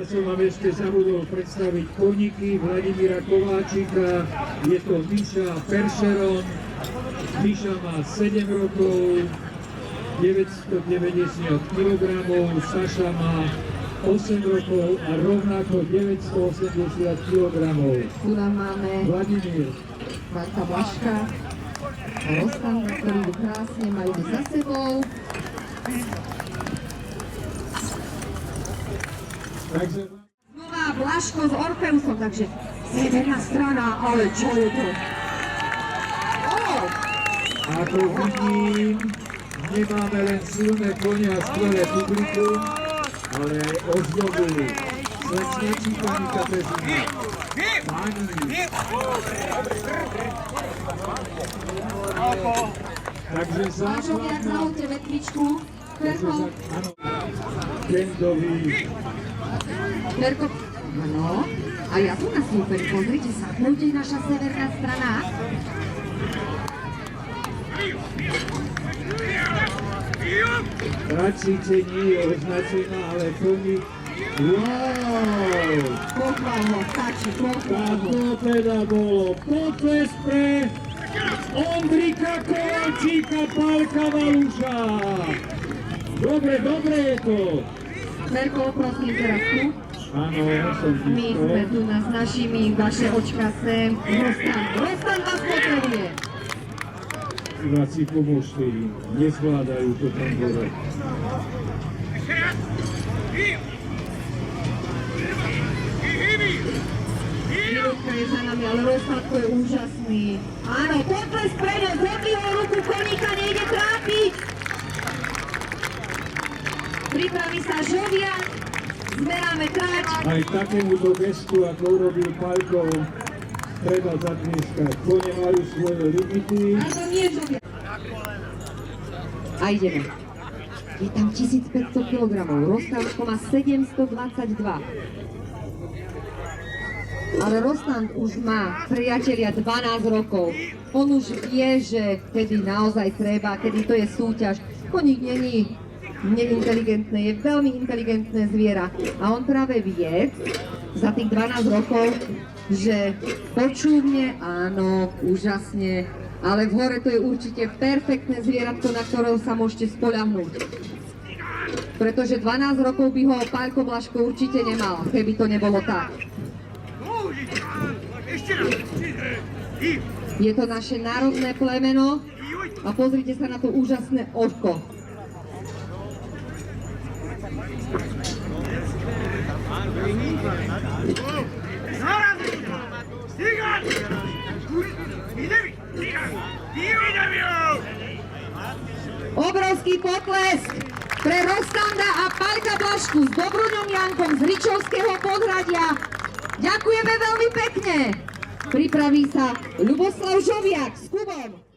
Ja som vám ešte zabudol predstaviť koníky Vladimíra Kováčika. Je to Miša Peršeron. Miša má 7 rokov, 990 kg, Saša má 8 rokov a rovnako 980 kg. Tu nám máme Vladimír. Marka Blaška a Rostanda, ktorí idú krásne, majú za sebou. Takže... Znova Blaško s Orpeusom, takže severná strana, ale čo je to? Ako vidím, nemáme len silné kone a skvelé publikum, ale aj ozdobu. Slečnečí pani Kateřina. Pani. Takže Vážovia, zahoďte vetvičku. Ferko. Áno. Kendový. Ferko. Áno. A ja tu na súper, pozrite sa, bude naša severná strana. Trať síce nie je označená, ale koník. Wow! Pochvál ho, stačí, pochvál ho. To teda bolo potles pre Ondrika Kováčika, Pálka Valuša. Dobre je to. Ferko, prosím teraz tu. Áno, ja som My sme tu s našimi, vaše očka sem. Rostan vás potrebuje. Iba si pomôžte im, nezvládajú to tam dole. Výrobka je za nami, ale Rostandko je úžasný. Áno, potles pre ňa, zhodli ho ruku, koníka nejde trápiť. Pripraví sa Žovia, zmeráme trať. Aj takémuto gestu, ako urobil Pálko, treba zatlieskať. Kone majú svoje limity. Áno, nie Žovia. A ideme. Je tam 1500 kg, Rostandko má 722. Ale Rostand už má, priatelia, 12 rokov. On už vie, že kedy naozaj treba, kedy to je súťaž. Koník není neinteligentné, je veľmi inteligentné zviera. A on práve vie za tých 12 rokov, že počúvne, áno, úžasne, ale v hore to je určite perfektné zvieratko, na ktorého sa môžete spoľahnúť. Pretože 12 rokov by ho Pálko Blaško určite nemal, keby to nebolo tak. Je to naše národné plemeno a pozrite sa na to úžasné oko. Obrovský potlesk pre Rostanda a Pálka Blašku s Dobruňom Jankom z Ričovského Podhradia. Ďakujeme veľmi pekne. Pripraví sa Ľuboslav Žoviak s Kubom.